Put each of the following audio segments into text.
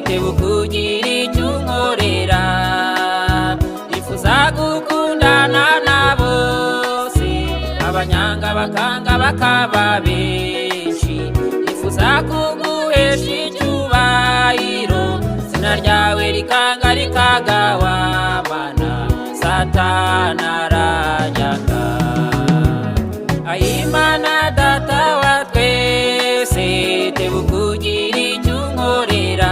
tebukugira icyo unkorera nifuza gukundana na bose abanyanga bakanga bakaba benshi nifuza kuguhesha icyubahiro izina ryawe rikanga rikagawa mana satana aranyaga Imana data wa twese tebukugira icyo unkorera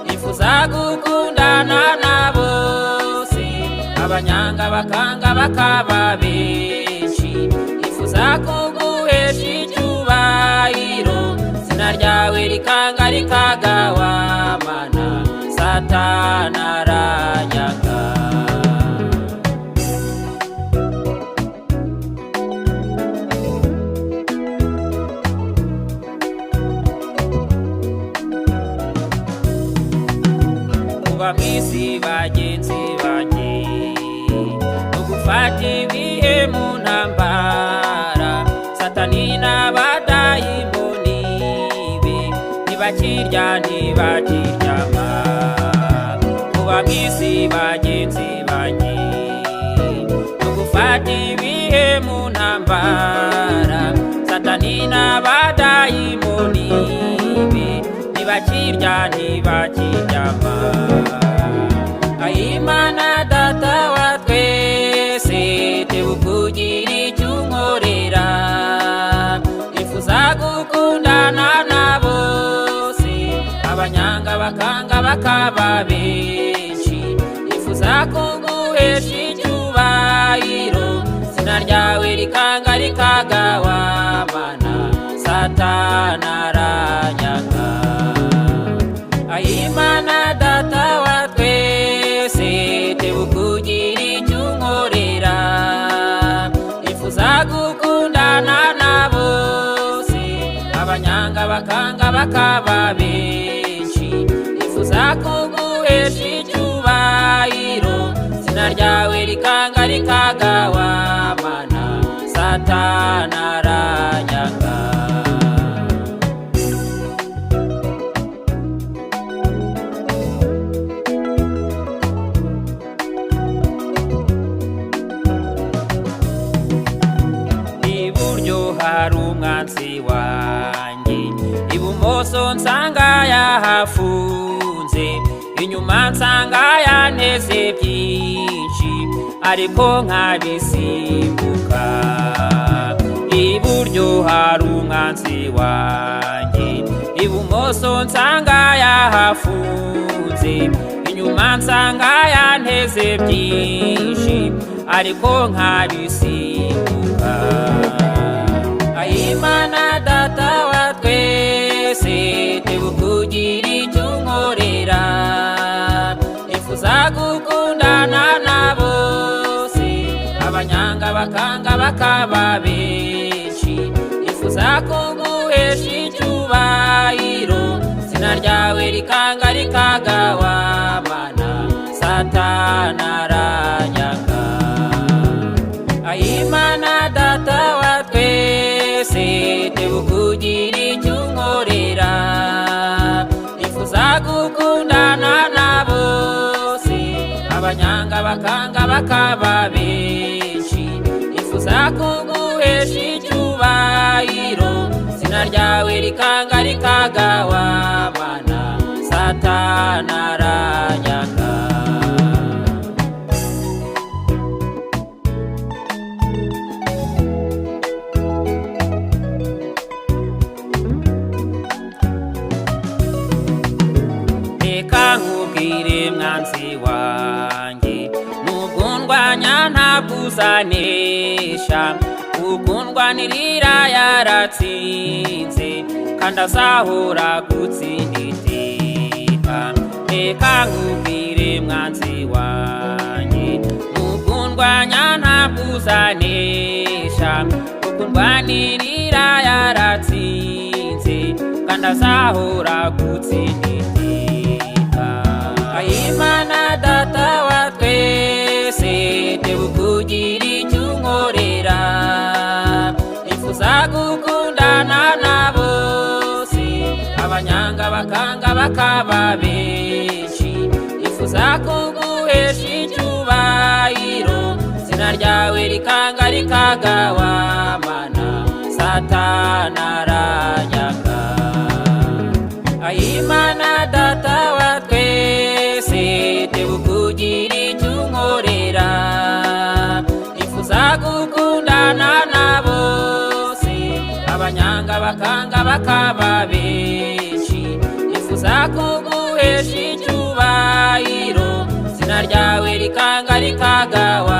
nifuza gukundana na bose abanyanga bakanga bakaba benshi nifuza kuguhesha icyubahiro izina ryawe rikanga rikagawa mana satana aranyaga mwisi bagenzi banjye no gufata ibihe mu ntambara satani n'abadayimoni be ntibakirya ntibakiryama kuba mwisi bagenzi banjye no gufata ibihe mu ntambara satani n'abadayimoni be ntibakirya ntibakiryama Imana data wa twese tebukugira icyo unkorera nifuza gukundana na bose abanyanga bakanga bakaba benshi nifuza kuguhesha icyubahiro izina ryawe rikanga rikagawa mana satana aranyaga Imana data wa twese tebukugira icyo unkorera nifuza gukundana na bose abanyanga bakanga bakaba benshi nifuza kuguhesha icyubahiro izina ryawe rikanga rikagawa mana satana aranyaga hari umwanzi wanjye ibumoso nsanga yahafunze inyuma nsanga yanteze byinshi ariko nkabisimbuka iburyo hari umwanzi wanjye ibumoso nsanga yahafunze inyuma nsanga yanteze byinshi ariko nkabisimbuka Imana data wa twese tebukugira icyo unkorera nifuza gukundana na bose abanyanga bakanga bakaba benshi nifuza kuguhesha icyubahiro izina ryawe rikanga rikagawa mana satana aranyaga Imana data wa twese tebukugira icyo unkorera nifuza gukundana na bose abanyanga bakanga bakaba benshi nifuza kuguhesha icyubahiro izina ryawe rikanga rikagawa mana satana aranyaga nkubwire mwanzi wanjye nugundwanya ntabwo uzanesha ugundwanirira yaratsinze kandi azahora gutsinda iteka reka nkubwire mwanzi wanjye nugundwanya ntabwo uzanesha ugundwanirira yaratsinze kandi azahora gutsinda iteka Imana data wa twese tebukugira icyo unkorera nifuza gukundana na bose abanyanga abanyanga bakanga bakaba benshi ifuza kuguhesha icyubahiro izina ryawe rikanga rikagawa mana satana aranyanga ayimana data wa twese tebukugira icyo unkorera ifuza gukundana na bose abanyanga bakanga bakaba benshi ifuza kuguhesha icyubahiro izina ryawe rikanga rikagawa